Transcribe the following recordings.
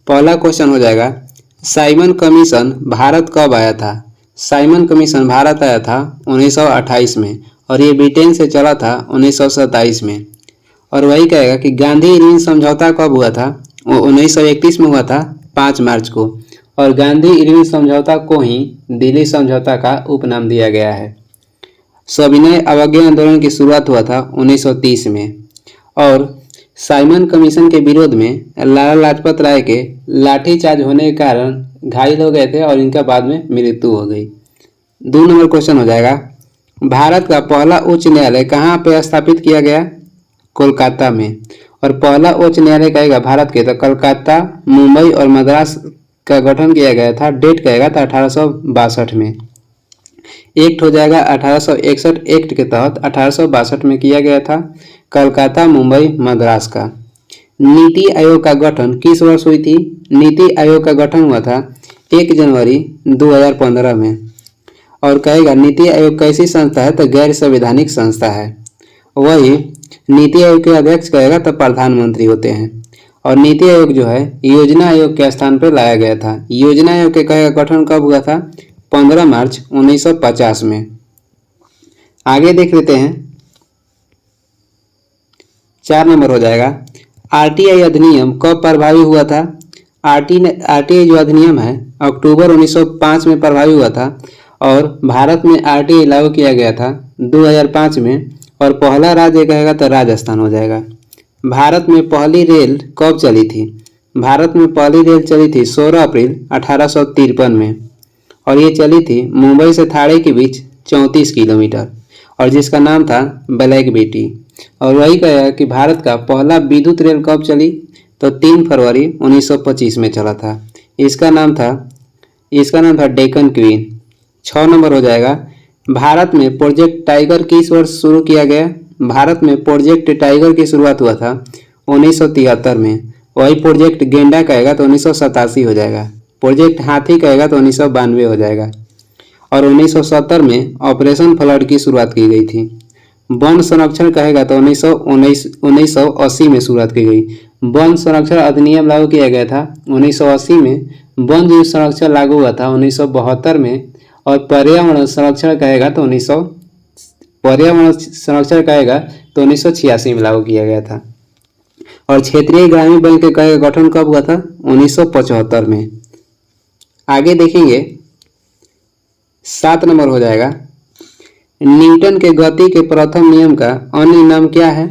पहला क्वेश्चन हो जाएगा, साइमन कमीशन भारत कब आया था। साइमन कमीशन भारत आया था 1928 में और ये ब्रिटेन से चला था 1927 में। और वही कहेगा कि गांधी इरविन समझौता कब हुआ था, वो 1931 में हुआ था 5 मार्च को। और गांधी इरविन समझौता को ही दिल्ली समझौता का उपनाम दिया गया है। सविनय अवज्ञा आंदोलन की शुरुआत हुआ था 1930 में। और साइमन कमीशन के विरोध में लाला लाजपत राय के लाठीचार्ज होने के कारण घायल हो गए थे और इनका बाद में मृत्यु हो गई। 2 नंबर क्वेश्चन हो जाएगा, भारत का पहला उच्च न्यायालय कहाँ पे स्थापित किया गया, कोलकाता में। और पहला उच्च न्यायालय कहेगा भारत के तो कलकत्ता, मुंबई और मद्रास का गठन किया गया था। डेट कहेगा था 1862 में। एक्ट हो जाएगा 1861 एक्ट के तहत 1862 में किया गया था कलकत्ता, मुंबई, मद्रास का। नीति आयोग का गठन किस वर्ष हुई थी। नीति आयोग का गठन हुआ था 1 जनवरी 2015 में। और कहेगा नीति आयोग कैसी संस्था है तो गैर संवैधानिक संस्था है। वही नीति आयोग के अध्यक्ष कहेगा तो प्रधानमंत्री होते हैं। और नीति आयोग जो है योजना आयोग के स्थान पर लाया गया था। योजना आयोग के कहेगा गठन कब हुआ था, 15 मार्च 1950 में। आगे देख लेते हैं, 4 नंबर हो जाएगा, आरटीआई अधिनियम कब प्रभावी हुआ था। आरटीआई जो अधिनियम है अक्टूबर 1905 में प्रभावी हुआ था। और भारत में आरटीआई लागू किया गया था 2005 में। और पहला राज्य कहेगा तो राजस्थान हो जाएगा। भारत में पहली रेल कब चली थी। भारत में पहली रेल चली थी 16 अप्रैल 1853 में। और ये चली थी मुंबई से थाने के बीच 34 किलोमीटर और जिसका नाम था ब्लैक बेटी। और वही कहेगा कि भारत का पहला विद्युत रेल कब चली तो 3 फरवरी 1925 में चला था। इसका नाम था डेक्कन क्वीन। 6 नंबर हो जाएगा, भारत में प्रोजेक्ट टाइगर किस वर्ष शुरू किया गया। भारत में प्रोजेक्ट टाइगर की शुरुआत हुआ था 1973 में। वही प्रोजेक्ट गेंडा कहेगा तो 1987 हो जाएगा। प्रोजेक्ट हाथी कहेगा तो 1992 हो जाएगा। और 1970 में ऑपरेशन फ्लड की शुरुआत की गई थी। वन संरक्षण कहेगा तो 1980 में शुरुआत की गई। वन संरक्षण अधिनियम लागू किया गया था 1980 में। वन जीव संरक्षण लागू हुआ था 1972 में। और पर्यावरण संरक्षण कहेगा तो 1986 में लागू किया गया था। और क्षेत्रीय ग्रामीण बैंक के कहेगा गठन कब हुआ था, 1975 में। आगे देखेंगे, 7 नंबर हो जाएगा, न्यूटन के गति के प्रथम नियम का अन्य नाम क्या है।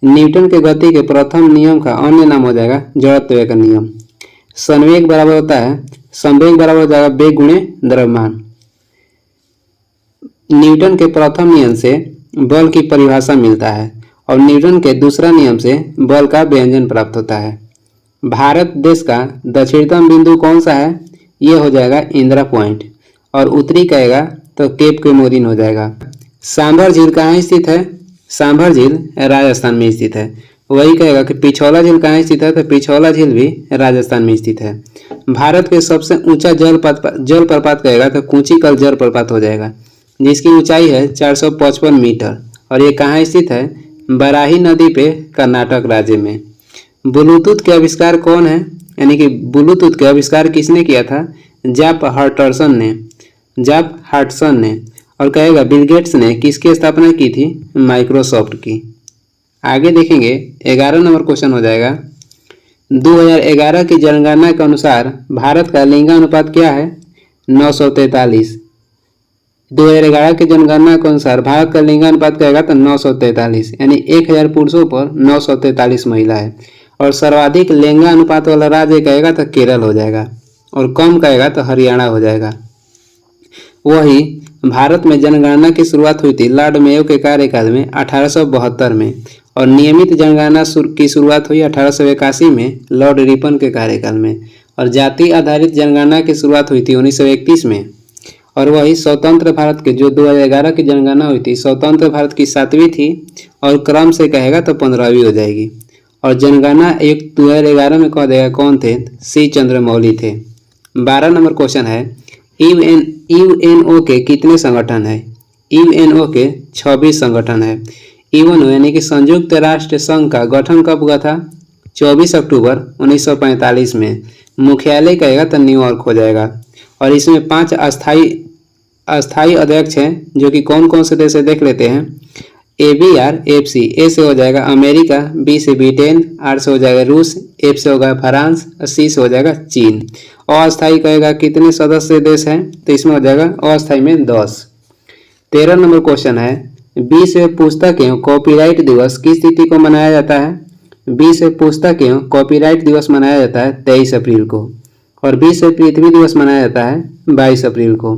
न्यूटन के गति के प्रथम नियम का अन्य नाम हो जाएगा जड़त्व का नियम। संवेग बराबर होता है, संवेग बराबर हो जाएगा वेग गुणे द्रव्यमान। न्यूटन के प्रथम नियम से बल की परिभाषा मिलता है और न्यूटन के दूसरा नियम से बल का व्यंजन प्राप्त होता है। भारत देश का दक्षिणतम बिंदु कौन सा है, ये हो जाएगा इंदिरा पॉइंट। और उत्तरी कहेगा तो केप कोमोरिन हो जाएगा। सांभर झील कहाँ स्थित है। सांभर झील राजस्थान में स्थित है। वही कहेगा कि पिछौला झील कहाँ स्थित है तो पिछौला झील भी राजस्थान में स्थित है। भारत के सबसे ऊंचा जलप्रपात कहेगा तो कूचिकल जलप्रपात हो जाएगा, जिसकी ऊंचाई है 455 मीटर। और ये कहाँ स्थित है, बराही नदी पे कर्नाटक राज्य में। ब्लूटूथ के आविष्कार कौन है, यानी कि ब्लूटूथ के आविष्कार किसने किया था, जाप हार्टसन ने। और कहेगा बिल गेट्स ने किसकी स्थापना की थी, माइक्रोसॉफ्ट की। आगे देखेंगे, 11 नंबर क्वेश्चन हो जाएगा, 2011 की जनगणना के अनुसार भारत का लिंगानुपात क्या है, 943। 2011 की जनगणना के अनुसार भारत का लिंगानुपात कहेगा तो 943, यानी 1000 पुरुषों पर 943 महिला है। और सर्वाधिक लिंगानुपात वाला राज्य कहेगा तो केरल हो जाएगा और कम कहेगा तो हरियाणा हो जाएगा। वही भारत में जनगणना की शुरुआत हुई थी लॉर्ड मेयो के कार्यकाल में 1872 में। और नियमित जनगणना की शुरुआत हुई 1881 में लॉर्ड रिपन के कार्यकाल में। और जाति आधारित जनगणना की शुरुआत हुई थी 1931 में। और वही स्वतंत्र भारत के जो 2011 की जनगणना हुई थी, स्वतंत्र भारत की 7वीं थी और क्रम से कहेगा तो 15वीं हो जाएगी। और जनगणना एक 2011 में कह देगा कौन थे, सी चंद्रमौली थे। 12 नंबर क्वेश्चन है, यूएनओ के कितने संगठन है। यूएनओ के 26 संगठन है। यूएनओ यानी कि संयुक्त राष्ट्र संघ का गठन कब हुआ था, 24 अक्टूबर 1945 में। मुख्यालय कहेगा तो न्यूयॉर्क हो जाएगा। और इसमें 5 अस्थाई अध्यक्ष हैं, जो कि कौन कौन से देश है देख लेते हैं। ABRFC, ए से हो जाएगा अमेरिका, बी से ब्रिटेन, आर से हो जाएगा रूस, एफ से होगा फ्रांस, सी से हो जाएगा चीन। अस्थाई कहेगा कितने सदस्य देश हैं, तो इसमें हो जाएगा अस्थाई में 10। 13 नंबर क्वेश्चन है, बी से पूछता क्यों कॉपीराइट दिवस किस तिथि को मनाया जाता है। बी से पूछता क्यों कॉपीराइट दिवस मनाया जाता है 23 अप्रैल को। और बी से पृथ्वी दिवस मनाया जाता है 22 अप्रैल को।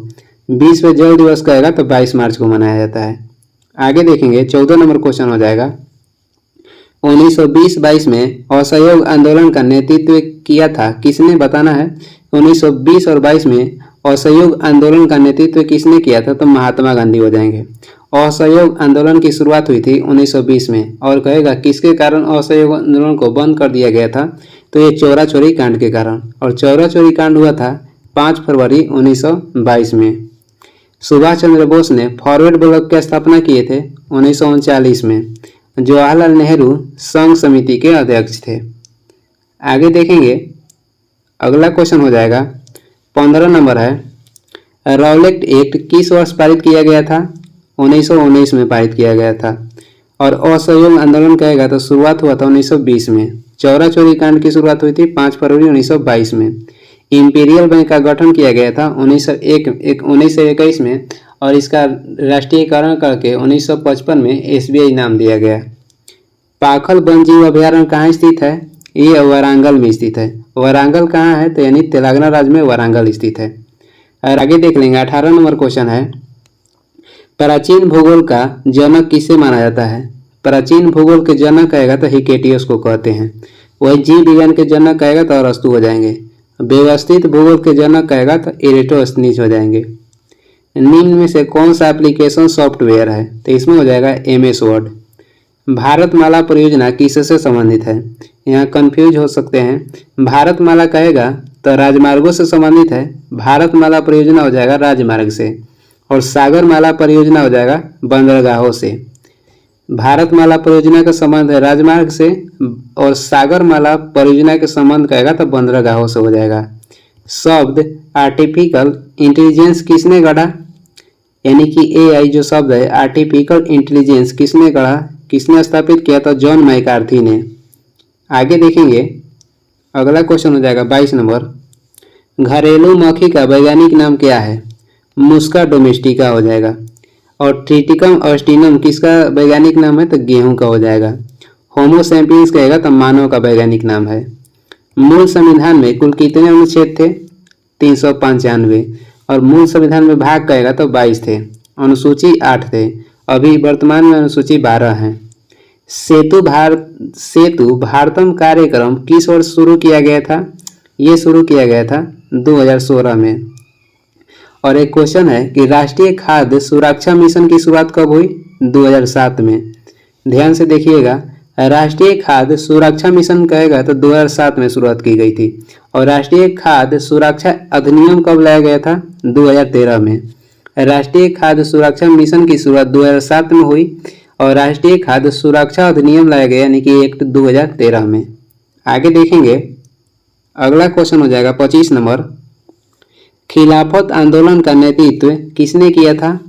बी से जल दिवस कहेगा तो 22 मार्च को मनाया जाता है। आगे देखेंगे 14 नंबर क्वेश्चन हो जाएगा, 1920-22 में असहयोग आंदोलन का नेतृत्व किया था किसने, बताना है। 1920 और 22 में असहयोग आंदोलन का नेतृत्व किसने किया था, तो महात्मा गांधी हो जाएंगे। असहयोग आंदोलन की शुरुआत हुई थी 1920 में, और कहेगा किसके कारण असहयोग आंदोलन को बंद कर दिया गया था, तो ये चौरा चोरी कांड के कारण। और चौरा चोरी कांड हुआ था 5 फरवरी 1922 में। सुभाष चंद्र बोस ने फॉरवर्ड ब्लॉक की स्थापना किए थे 1939 में। जवाहरलाल नेहरू संघ समिति के अध्यक्ष थे। आगे देखेंगे, अगला क्वेश्चन हो जाएगा 15 नंबर है, रॉलेट एक्ट किस वर्ष पारित किया गया था, 1919 में पारित किया गया था। और असहयोग आंदोलन कहेगा तो शुरुआत हुआ था 1920 में। चौरा चोरी कांड की शुरुआत हुई थी 5 फरवरी 1922 में। इंपीरियल बैंक का गठन किया गया था 1921 में, और इसका राष्ट्रीयकरण करके 1955 में SBI नाम दिया गया। पाखल वन्यजीव अभयारण्य कहाँ स्थित है, ये वारंगल में स्थित है। वारंगल कहाँ है, तो यानी तेलंगाना राज्य में वारंगल स्थित है। और आगे देख लेंगे 18 नंबर क्वेश्चन है, प्राचीन भूगोल का जनक किसे माना जाता है। प्राचीन भूगोल के जनक कहेगा तो हिकेटियस को कहते हैं। वही जीव विज्ञान के जनक कहेगा तो अरस्तु हो जाएंगे। व्यवस्थित भूगोल के जनक कहेगा तो एरिस्टोस्थनीज हो जाएंगे। निम्न में से कौन सा एप्लीकेशन सॉफ्टवेयर है, तो इसमें हो जाएगा MS वर्ड। भारतमाला परियोजना किससे संबंधित है, यहाँ कंफ्यूज हो सकते हैं। भारतमाला कहेगा तो राजमार्गों से संबंधित है, भारतमाला परियोजना हो जाएगा राजमार्ग से। और सागरमाला परियोजना हो जाएगा बंदरगाहों से। भारतमाला परियोजना का संबंध है राजमार्ग से, और सागरमाला परियोजना के संबंध कहेगा तो बंदरगाहों से हो जाएगा। शब्द आर्टिफिशियल इंटेलिजेंस किसने गढ़ा, यानी कि AI जो शब्द है आर्टिफिशियल इंटेलिजेंस किसने गढ़ा, किसने स्थापित किया, तो जॉन मैकार्थी ने। आगे देखेंगे, अगला क्वेश्चन हो जाएगा 22 नंबर, घरेलू मक्खी का वैज्ञानिक नाम क्या है, मुस्का डोमेस्टिका हो जाएगा। और ट्रिटिकम ऑस्टिनम किसका वैज्ञानिक नाम है, तो गेहूं का हो जाएगा। होमो सैपियंस कहेगा तो मानव का वैज्ञानिक नाम है। मूल संविधान में कुल कितने अनुच्छेद थे, 395। और मूल संविधान में भाग कहेगा तो 22 थे। अनुसूची 8 थे, अभी वर्तमान में अनुसूची 12 है। सेतु भारतम कार्यक्रम किस वर्ष शुरू किया गया था, ये शुरू किया गया था 2016 में। और एक क्वेश्चन है कि राष्ट्रीय खाद्य सुरक्षा मिशन की शुरुआत कब हुई, 2007 में। ध्यान से देखिएगा, राष्ट्रीय खाद्य सुरक्षा मिशन कहेगा तो 2007 में शुरुआत की गई थी। और राष्ट्रीय खाद्य सुरक्षा अधिनियम कब लाया गया था, 2013 में। राष्ट्रीय खाद्य सुरक्षा मिशन की शुरुआत 2007 में हुई, और राष्ट्रीय खाद्य सुरक्षा अधिनियम लाया गया यानी कि एक्ट 2013 में। आगे देखेंगे, अगला क्वेश्चन हो जाएगा 25 नंबर, खिलाफत आंदोलन का नेतृत्व किसने किया था,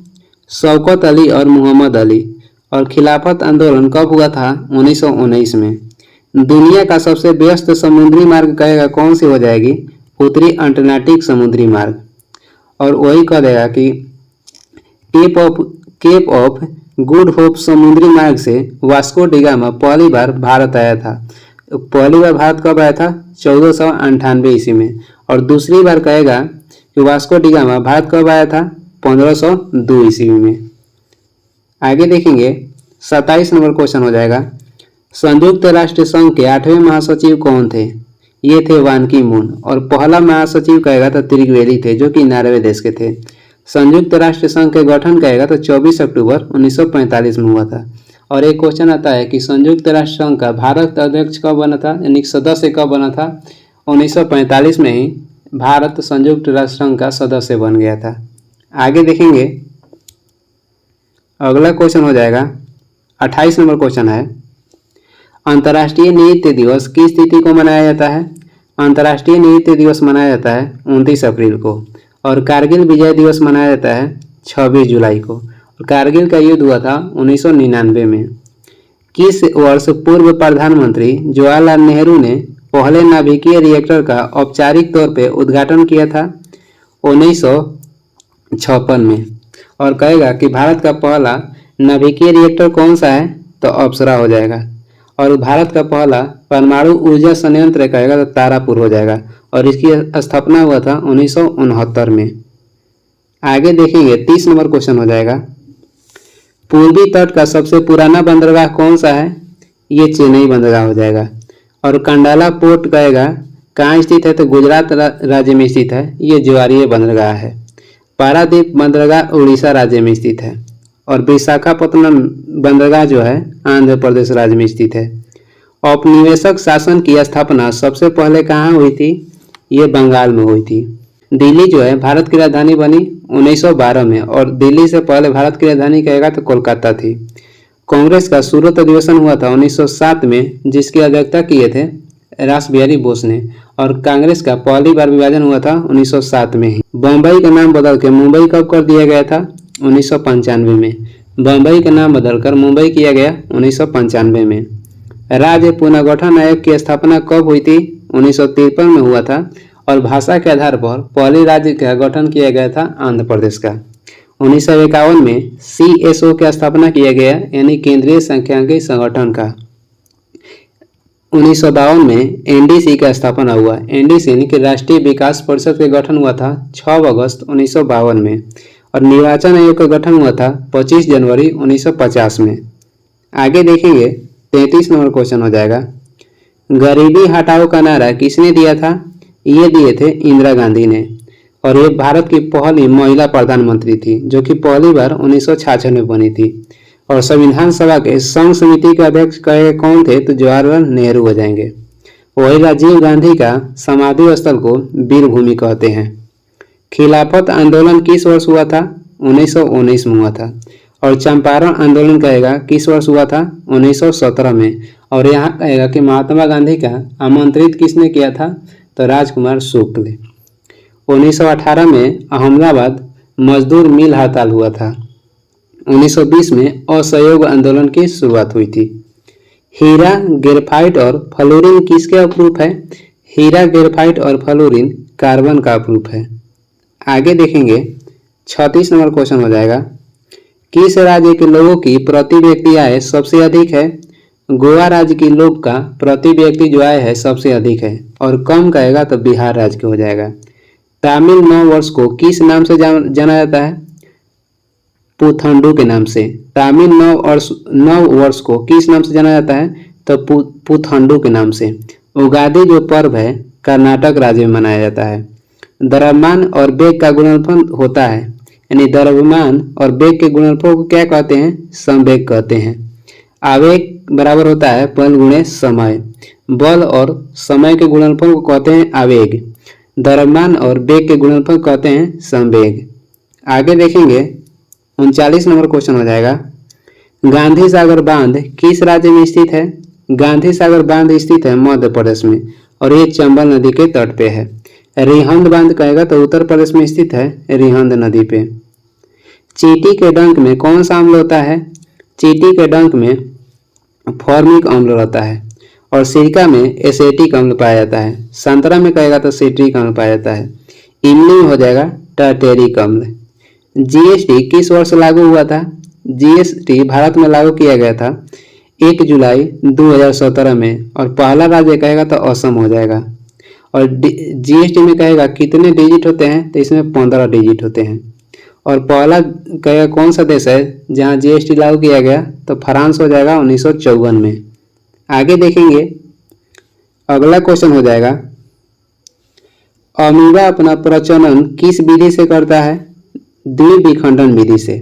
शौकत अली और मोहम्मद अली। और खिलाफत आंदोलन कब हुआ था, 1919 में। दुनिया का सबसे व्यस्त समुद्री मार्ग कहेगा कौन सी हो जाएगी, उत्तरी अटलांटिक समुद्री मार्ग। और वही कह देगा कि केप ऑफ गुड होप समुद्री मार्ग से वास्को डी गामा पहली बार भारत आया था। पहली बार भारत कब आया था, 1498 ईस्वी में। और दूसरी बार कहेगा कि वास्को डी गामा भारत कब आया था, 1502 ईस्वी में। आगे देखेंगे 27 नंबर क्वेश्चन हो जाएगा, संयुक्त राष्ट्र संघ के 8वें महासचिव कौन थे, ये थे बान की मून। और पहला महासचिव कहेगा तो त्रिवेदी थे, जो कि नॉर्वे देश के थे। संयुक्त राष्ट्र संघ के गठन कहेगा तो 24 अक्टूबर 1945 में हुआ था। और एक क्वेश्चन आता है कि संयुक्त राष्ट्र संघ का भारत अध्यक्ष कब बना था, यानी सदस्य कब बना था, 1945 में ही भारत संयुक्त राष्ट्र संघ का सदस्य बन गया था। आगे देखेंगे, अगला क्वेश्चन हो जाएगा 28 नंबर क्वेश्चन है, अंतर्राष्ट्रीय नृत्य दिवस किस तिथि को मनाया जाता है। अंतर्राष्ट्रीय नृत्य दिवस मनाया जाता है 29 अप्रैल को, और कारगिल विजय दिवस मनाया जाता है 26 जुलाई को। और कारगिल का युद्ध हुआ था 1999 में। किस वर्ष पूर्व प्रधानमंत्री जवाहरलाल नेहरू ने पहले नाभिकीय रिएक्टर का औपचारिक तौर पर उद्घाटन किया था? 1956 में। और कहेगा कि भारत का पहला नाभिकीय रिएक्टर कौन सा है? तो अप्सरा हो जाएगा। और भारत का पहला परमाणु ऊर्जा संयंत्र कहेगा तो तारापुर हो जाएगा, और इसकी स्थापना हुआ था 1969 में। आगे देखेंगे 30 नंबर क्वेश्चन हो जाएगा। पूर्वी तट का सबसे पुराना बंदरगाह कौन सा है? ये चेन्नई बंदरगाह हो जाएगा। और कंडाला पोर्ट कहेगा कहाँ स्थित है? तो गुजरात राज्य में स्थित है। ये ज्वारीय बंदरगाह है। पारादीप बंदरगाह उड़ीसा राज्य में स्थित है। और विशाखापत्तनम बंदरगाह जो है आंध्र प्रदेश राज्य में स्थित है। औपनिवेशिक शासन की स्थापना सबसे पहले कहाँ हुई थी? ये बंगाल में हुई थी। दिल्ली जो है भारत की राजधानी बनी 1912 में, और दिल्ली से पहले भारत की राजधानी कहेगा तो कोलकाता थी। कांग्रेस का सूरत अधिवेशन हुआ था 1907 में, जिसकी अध्यक्षता किए थे रास बिहारी बोस ने। और कांग्रेस का पहली बार विभाजन हुआ था 1907 में ही। बम्बई का नाम बदल के मुंबई कब कर दिया गया था? 1995 में। बम्बई का नाम बदलकर मुंबई किया गया 1995 में। राज्य पुनर्गठन आयोग की स्थापना कब हुई थी? 1953 में हुआ था। और भाषा के आधार पर पहले राज्य का गठन किया गया था आंध्र प्रदेश का। 1951 में CSO की स्थापना किया गया, यानी केंद्रीय सांख्यिकी संगठन का। 1952 में NDC का स्थापना हुआ। NDC यानी कि राष्ट्रीय विकास परिषद का गठन हुआ था 6 अगस्त 1952 में। और निर्वाचन आयोग का गठन हुआ था 25 जनवरी 1950 में। आगे देखेंगे 33 नंबर क्वेश्चन हो जाएगा। गरीबी हटाओ का नारा किसने दिया था? ये दिए थे इंदिरा गांधी ने। और ये भारत की पहली महिला प्रधानमंत्री थी, जो कि पहली बार 1966 में बनी थी। और संविधान सभा के संघ समिति के अध्यक्ष कहे कौन थे? तो जवाहरलाल नेहरू हो जाएंगे। वही राजीव गांधी का समाधि स्थल को वीर भूमि कहते हैं। खिलाफत आंदोलन किस वर्ष हुआ था? 1919 में हुआ था। और चंपारण आंदोलन कहेगा किस वर्ष हुआ था? 1917 में। और यहाँ कहेगा कि महात्मा गांधी का आमंत्रित किसने किया था? तो राजकुमार शुक्ल। 1918 में अहमदाबाद मजदूर मिल हड़ताल हुआ था। 1920 में असहयोग आंदोलन की शुरुआत हुई थी। हीरा, ग्रेफाइट और फ्लोरीन किसके अपरूप है? हीरा, ग्रेफाइट और फ्लोरीन कार्बन का अपरूप है। आगे देखेंगे 36 नंबर क्वेश्चन हो जाएगा। किस राज्य के लोगों की प्रति व्यक्ति आय सबसे अधिक है? गोवा राज्य के लोग का प्रति व्यक्ति जो आय है सबसे अधिक है। और कम कहेगा तो बिहार राज्य के हो जाएगा। तमिल नव वर्ष को किस नाम से जाना जाता है? पुथंडू के नाम से। तमिल नव वर्ष को किस नाम से जाना जाता है? तो पुथंडू के नाम से। उगादी जो पर्व है कर्नाटक राज्य में मनाया जाता है। द्रव्यमान और वेग का गुणनफल होता है, यानी द्रव्यमान और वेग के गुणनफल को क्या कहते हैं? समवेग कहते हैं। आवेग बराबर होता है बल गुणे समय। बल और समय के गुणनफल को कहते हैं आवेग। द्रव्यमान और वेग के गुणनफल कहते हैं संवेग। आगे देखेंगे 39 नंबर क्वेश्चन हो जाएगा। गांधी सागर बांध किस राज्य में स्थित है? गांधी सागर बांध स्थित है मध्य प्रदेश में, और ये चंबल नदी के तट पे है। रिहंद बांध कहेगा तो उत्तर प्रदेश में स्थित है रिहंद नदी पे। चींटी के डंक में कौन सा अम्ल होता है? चींटी के डंक में फॉर्मिक अम्ल रहता है। और सिरका में एसिटिक अम्ल पाया जाता है। संतरा में कहेगा तो सिट्रिक अम्ल पाया जाता है। इमली में हो जाएगा टार्टेरिक अम्ल। GST किस वर्ष लागू हुआ था? GST भारत में लागू किया गया था 1 जुलाई 2017 में। और पहला राज्य कहेगा तो असम हो जाएगा। और GST में कहेगा कितने डिजिट होते हैं? तो इसमें 15 डिजिट होते हैं। और पहला कहेगा कौन सा देश है जहां GST लागू किया गया? तो फ्रांस हो जाएगा 1954 में। आगे देखेंगे अगला क्वेश्चन हो जाएगा। अमीबा अपना प्रजनन किस विधि से करता है? द्विविखंडन विधि से।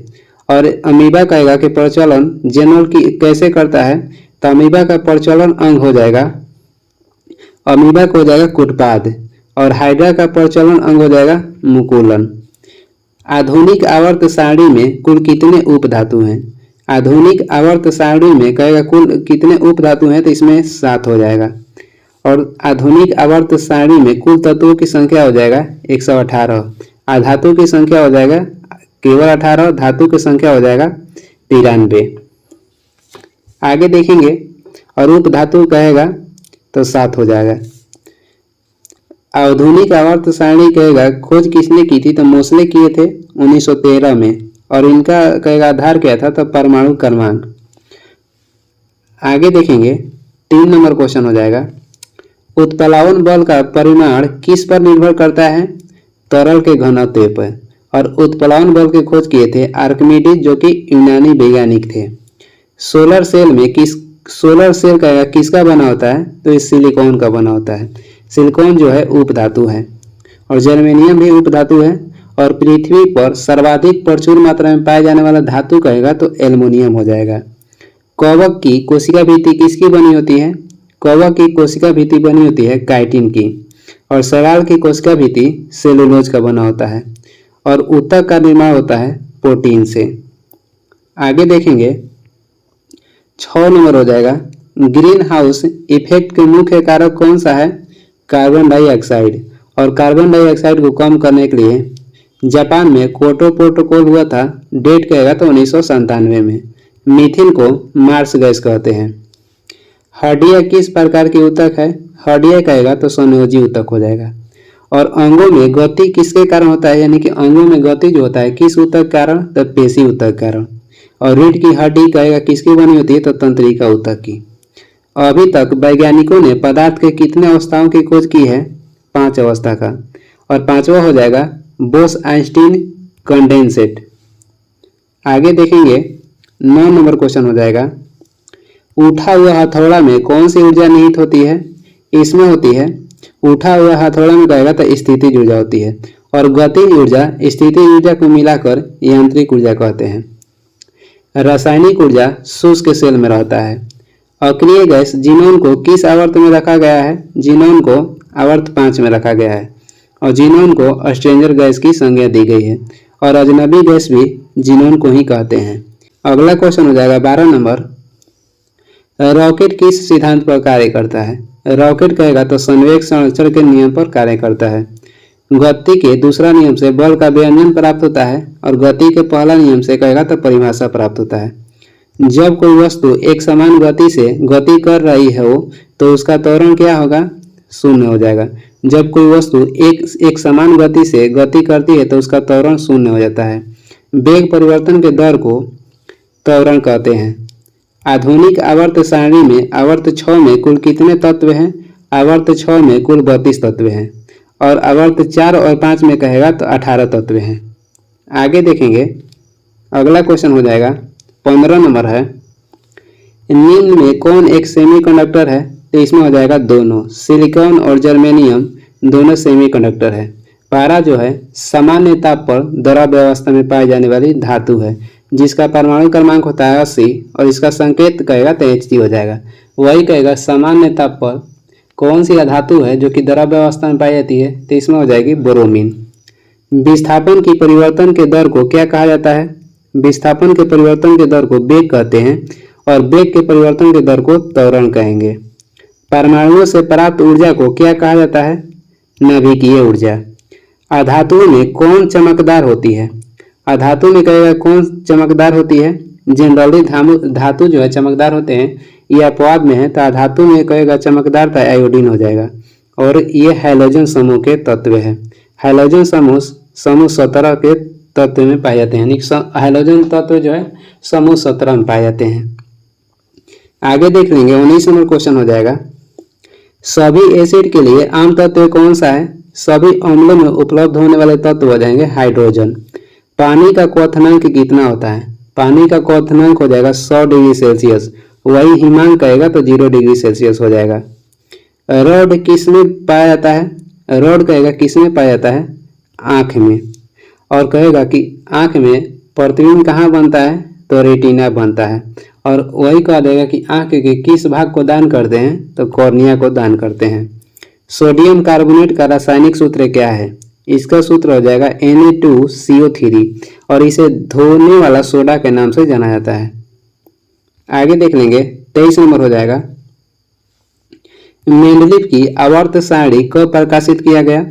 और अमीबा कहेगा कि प्रचलन जनरल की कैसे करता है? तो अमीबा का प्रचलन अंग हो जाएगा, अमीबा को हो जाएगा कुटपाद। और हाइड्रा का प्रचलन अंग हो जाएगा मुकुलन। आधुनिक आवर्त सारणी में कुल कितने उपधातु हैं? आधुनिक आवर्त सारणी में कहेगा कुल कितने उपधातु हैं? तो इसमें 7 हो जाएगा। और आधुनिक आवर्त सारणी में कुल तत्वों की संख्या हो जाएगा 118। अधातु की संख्या हो जाएगा केवल 18, धातु की संख्या हो जाएगा 93। आगे देखेंगे और उपधातु कहेगा तो 7 हो जाएगा। आधुनिक आवर्त सारणी कहेगा खोज किसने की थी, तो मोसले किए थे 1913 में, और इनका कहेगा आधार क्या था, तो परमाणु क्रमांक। आगे देखेंगे 3 नंबर क्वेश्चन हो जाएगा, उत्प्लावन बल का परिमाण किस पर निर्भर करता है, तरल के घनत्व पर। और उत्प्लावन बल की खोज किए थे आर्किमिडीज, जो कि यूनानी वैज्ञानिक थे। सोलर सेल कहेगा किसका बना होता है, तो इस सिलिकॉन का बना होता है। सिलिकॉन जो है उपधातु है, और जर्मेनियम भी उपधातु है। और पृथ्वी पर सर्वाधिक प्रचुर मात्रा में पाए जाने वाला धातु कहेगा तो एल्युमिनियम हो जाएगा। कवक की कोशिका भित्ति किसकी बनी होती है, कवक की कोशिका भित्ति बनी होती है काइटिन की। और शैवाल की कोशिका भित्ति सेलुलोज का बना होता है। और ऊतक का निर्माण होता है प्रोटीन से। आगे देखेंगे 6 नंबर हो जाएगा, ग्रीन हाउस इफेक्ट के मुख्य कारक कौन सा है, कार्बन डाइऑक्साइड। और कार्बन डाइऑक्साइड को कम करने के लिए जापान में क्योटो प्रोटोकॉल हुआ था, डेट कहेगा तो 1997 में। मीथिन को मार्स गैस कहते हैं। हड्डियाँ किस प्रकार की ऊतक है, हड्डियाँ कहेगा तो संयोजी ऊतक हो जाएगा। और अंगों में गति किसके कारण होता है, यानी कि अंगों में गति जो होता है किस ऊतक कारण, तो पेशी ऊतक कारण। और रीढ़ की हड्डी कहेगा किसकी बनी होती है, तो तंत्रिका ऊतक की। अभी तक वैज्ञानिकों ने पदार्थ के कितने अवस्थाओं की खोज की है, 5 अवस्था का। और 5वां हो जाएगा बोस-आइंस्टीन कंडेंसेट। आगे देखेंगे 9 नंबर क्वेश्चन हो जाएगा, उठा हुआ हथौड़ा में कौन सी ऊर्जा निहित होती है, इसमें होती है उठा हुआ हथौड़ा में कहेगा तो स्थितिज ऊर्जा होती है। और गतिज ऊर्जा स्थितिज ऊर्जा को मिलाकर यांत्रिक ऊर्जा कहते हैं। रासायनिक ऊर्जा शुष्क सेल में रहता है। अक्रिय गैस जीनोन को किस आवर्त में रखा गया है, जीनोन को आवर्त 5 में रखा गया है। और जीनोन को स्ट्रेंजर गैस की संज्ञा दी गई है। और अजनबी गैस भी जीनोन को ही कहते हैं। अगला क्वेश्चन हो जाएगा 12 नंबर, रॉकेट किस सिद्धांत पर कार्य करता है, रॉकेट कहेगा तो संवेग संरक्षण के नियम पर कार्य करता है। गति के दूसरा नियम से बल का व्यंजन प्राप्त होता है। और गति के पहला नियम से कहेगा तो परिभाषा प्राप्त होता है। जब कोई वस्तु एक समान गति से गति कर रही हो तो उसका त्वरण क्या होगा, 0 हो जाएगा। जब कोई वस्तु एक समान गति से गति करती है तो उसका त्वरण 0 हो जाता है। वेग परिवर्तन के दर को त्वरण कहते हैं। आधुनिक आवर्त सारणी में आवर्त 6 में कुल कितने तत्व हैं, आवर्त 6 में कुल 32 तत्व हैं। और आवर्त 4 और 5 में कहेगा तो 18 तत्व हैं। आगे देखेंगे अगला क्वेश्चन हो जाएगा 15 नंबर है, निम्न में कौन एक सेमीकंडक्टर है, तो इसमें हो जाएगा दोनों, सिलिकॉन और जर्मेनियम दोनों सेमीकंडक्टर है। पारा जो है सामान्य ताप पर द्रव अवस्था में पाई जाने वाली धातु है, जिसका परमाणु क्रमांक होता है 80। और इसका संकेत कहेगा तो Hg हो जाएगा। वही कहेगा सामान्य ताप पर कौन सी धातु है जो कि द्रव अवस्था में पाई जाती है, तो इसमें हो जाएगी ब्रोमीन। विस्थापन की परिवर्तन के दर को क्या कहा जाता है, विस्थापन के परिवर्तन के दर को वेग कहते हैं। और वेग के परिवर्तन के दर को त्वरण कहेंगे। परमाणुओं से प्राप्त ऊर्जा को क्या कहा जाता है, नाभिकीय ऊर्जा। अधातुओं में कौन चमकदार होती है, अधातु में कहेगा कौन चमकदार होती है, जनरली धातु जो है चमकदार होते हैं, ये अपवाद में है। तो अधातु में कहेगा चमकदार तो आयोडीन हो जाएगा। और ये हैलोजन समूह के तत्व है। हैलोजन समूह 17 के तत्व में पाए जाते हैं। हैलोजन तत्व जो है समूह 17 में पाए जाते हैं। आगे देख लेंगे 19 नंबर क्वेश्चन हो जाएगा, सभी एसिड के लिए आम तत्व कौन सा है, सभी अम्लों में उपलब्ध होने वाले तत्व हो जाएंगे हाइड्रोजन। पानी का क्वथनांक कितना होता है, पानी का क्वथनांक हो जाएगा 100 डिग्री सेल्सियस। वही हिमांक कहेगा तो 0 डिग्री सेल्सियस हो जाएगा। रॉड किस में पाया जाता है, रॉड कहेगा किस में पाया जाता है, आँख में। और कहेगा कि आँख में प्रतिबिंब कहाँ बनता है, तो रेटिना बनता है। और वही कह देगा कि आँख के किस भाग को दान करते हैं, तो कॉर्निया को दान करते हैं। सोडियम कार्बोनेट का रासायनिक सूत्र क्या है, इसका सूत्र हो जाएगा Na2CO3। और इसे धोने वाला सोडा के नाम से जाना जाता है। आगे देख लेंगे 23 नंबर हो जाएगा, मेंडलीव की आवर्त सारणी कब प्रकाशित किया गया?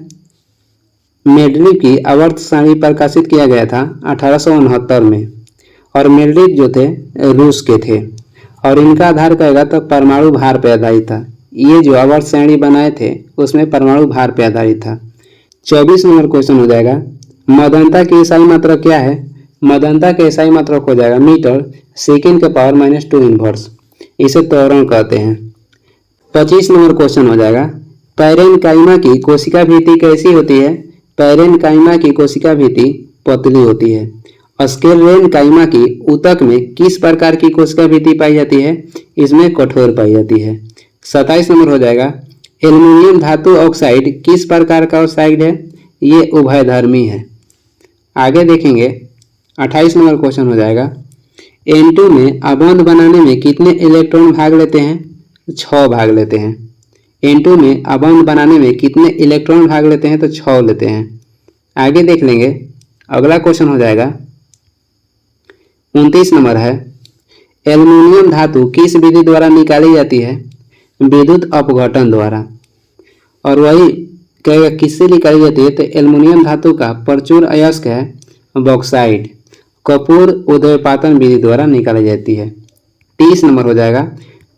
मेंडलीव की आवर्त सारणी प्रकाशित किया गया था 1869 में। और मेंडलीव जो थे रूस के थे और इनका आधार कहेगा तो परमाणु भार पर आधारित था। ये जो आवर्त सारणी बनाए थे उसमें परमाणु भार पर आधारित था। 24 नंबर क्वेश्चन हो जाएगा, मध्यंता की ईसाई मात्रक क्या है? मध्यंता के ईसाई मात्रक हो जाएगा मीटर सेकेंड के पावर -2 इनवर्स। इसे त्वरण कहते हैं। 25 नंबर क्वेश्चन हो जाएगा, पैरेन्काइमा की कोशिका भित्ति कैसी होती है? पैरेन्काइमा की कोशिका भित्ति पतली होती है। स्क्लेरेन्काइमा की ऊतक में किस प्रकार की कोशिका भित्ति पाई जाती है? इसमें कठोर पाई जाती है। 27 नंबर हो जाएगा, एल्युमिनियम धातु ऑक्साइड किस प्रकार का ऑक्साइड है? ये उभयधर्मी है। आगे देखेंगे 28 नंबर क्वेश्चन हो जाएगा, N2 में अबोध बनाने में कितने इलेक्ट्रॉन भाग लेते हैं? 6 भाग लेते हैं। N2 में अबोध बनाने में कितने इलेक्ट्रॉन भाग लेते हैं? तो 6 लेते हैं। आगे देख लेंगे, अगला क्वेश्चन हो जाएगा 29 नंबर है, एल्युमिनियम धातु किस विधि द्वारा निकाली जाती है? विद्युत अपघटन द्वारा। और वही कहेगा किससे निकाली जाती है? तो एल्युमिनियम धातु का प्रचुर अयस्क है बॉक्साइड, कपूर उद्यपातन विधि द्वारा निकाली जाती है। 30 नंबर हो जाएगा,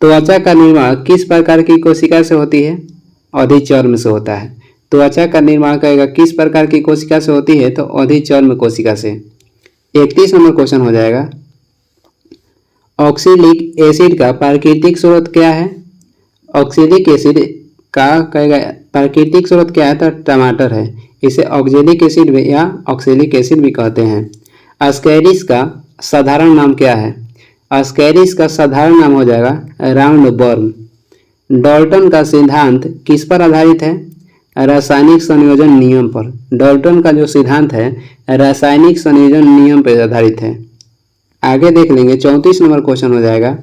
त्वचा का निर्माण किस प्रकार की कोशिका से होती है? अधिचर्म से होता है। त्वचा का निर्माण कहेगा किस प्रकार की कोशिका से होती है? तो अधिचर्म कोशिका से। 31 नंबर क्वेश्चन हो जाएगा, ऑक्सैलिक एसिड का प्राकृतिक स्रोत क्या है? ऑक्सैलिक एसिड का कहेगा प्राकृतिक स्रोत क्या है? तो टमाटर है। इसे ऑक्सैलिक एसिड भी या ऑक्सैलिक एसिड भी कहते हैं। एस्कैरिस का साधारण नाम क्या है? एस्कैरिस का साधारण नाम हो जाएगा राउंड वर्म। डाल्टन का सिद्धांत किस पर आधारित है? रासायनिक संयोजन नियम पर। डाल्टन का जो सिद्धांत है रासायनिक संयोजन नियम पर आधारित है। आगे देख लेंगे 34 नंबर क्वेश्चन हो जाएगा,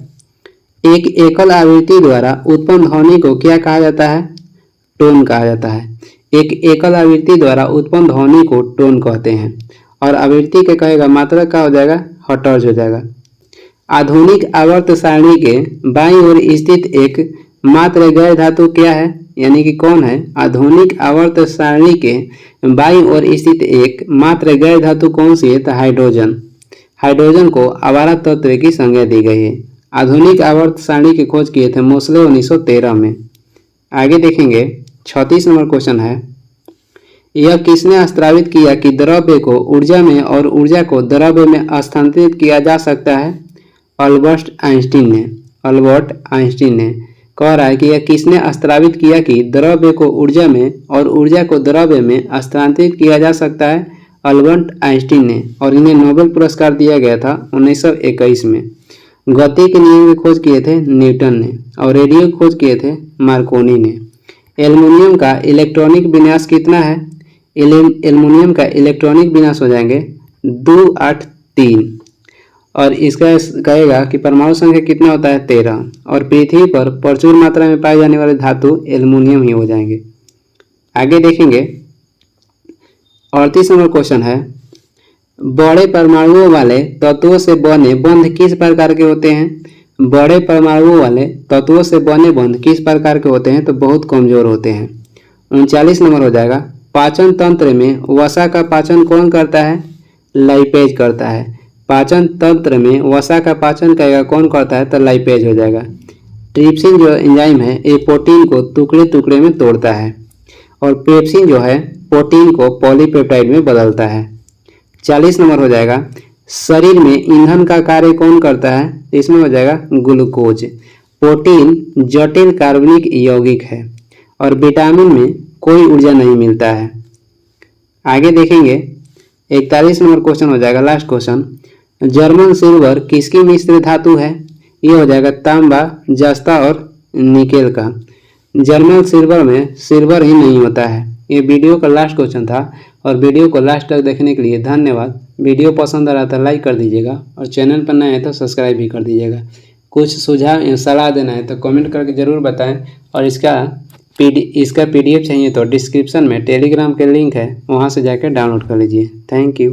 एक एकल आवृत्ति द्वारा उत्पन्न ध्वनि को क्या कहा जाता है? टोन कहा जाता है। एक एकल आवृत्ति द्वारा उत्पन्न ध्वनि को टोन कहते हैं। और आवृत्ति के कहेगा मात्रक का हो जाएगा हर्ट्ज हो जाएगा। आधुनिक आवर्त सारणी के बाईं ओर स्थित एक मात्र गैर धातु क्या है? यानी कि कौन है? आधुनिक आवर्त सारणी के बाईं ओर स्थित एक मात्र गैर धातु कौन सी है? तो हाइड्रोजन। हाइड्रोजन को आवारा तत्व की संज्ञा दी गई है। आधुनिक आवर्त सारणी की खोज किए थे मोस्ले 1913 में। आगे देखेंगे 36 नंबर क्वेश्चन है, यह किसने स्त्रावित किया कि द्रव्य को ऊर्जा में और ऊर्जा को द्रव्य में स्थानांतरित किया जा सकता है? अल्बर्ट आइंस्टीन ने। अल्बर्ट आइंस्टीन ने कह रहा है कि यह किसने स्त्रावित किया कि द्रव्य को ऊर्जा में और ऊर्जा को द्रव्य में स्थानांतरित किया जा सकता है? अल्बर्ट आइंस्टीन ने। और इन्हें नोबेल पुरस्कार दिया गया था 1921 में। गति के नियम की खोज किए थे न्यूटन ने और रेडियो की खोज किए थे मार्कोनी ने। एल्युमिनियम का इलेक्ट्रॉनिक विन्यास कितना है? एल्युमिनियम का इलेक्ट्रॉनिक विन्यास हो जाएंगे 283। और इसका कहेगा कि परमाणु संख्या कितना होता है? 13। और पृथ्वी पर प्रचुर मात्रा में पाए जाने वाले धातु एल्युमिनियम ही हो जाएंगे। आगे देखेंगे 38 नंबर क्वेश्चन है, बड़े परमाणुओं वाले तत्वों से बने बंध किस प्रकार के होते हैं? बड़े परमाणुओं वाले तत्वों से बने बंध किस प्रकार के होते हैं? तो बहुत कमजोर होते हैं। 39 नंबर हो जाएगा, पाचन तंत्र में वसा का पाचन कौन करता है? लाइपेज करता है। पाचन तंत्र में वसा का पाचन करेगा कौन करता है? तो लाइपेज हो जाएगा। ट्रिप्सिन जो एंजाइम है ये प्रोटीन को टुकड़े टुकड़े में तोड़ता है। और पेप्सिन जो है प्रोटीन को पॉलीपेप्टाइड में बदलता है। 40 नंबर हो जाएगा, शरीर में ईंधन का कार्य कौन करता है? इसमें हो जाएगा ग्लूकोज। प्रोटीन जटिल कार्बनिक यौगिक है और विटामिन में कोई ऊर्जा नहीं मिलता है। आगे देखेंगे 41 नंबर क्वेश्चन हो जाएगा लास्ट क्वेश्चन, जर्मन सिल्वर किसकी मिश्र धातु है? ये हो जाएगा तांबा, जस्ता और निकेल का। जर्मन सिल्वर में सिल्वर ही नहीं होता है। ये वीडियो का लास्ट क्वेश्चन था और वीडियो को लास्ट तक देखने के लिए धन्यवाद। वीडियो पसंद आ रहा था लाइक कर दीजिएगा और चैनल पर नए हैं तो सब्सक्राइब भी कर दीजिएगा। कुछ सुझाव या सलाह देना है तो कमेंट करके ज़रूर बताएं। और इसका PDF चाहिए तो डिस्क्रिप्शन में टेलीग्राम के लिंक है, वहाँ से जाकर डाउनलोड कर लीजिए। Thank you.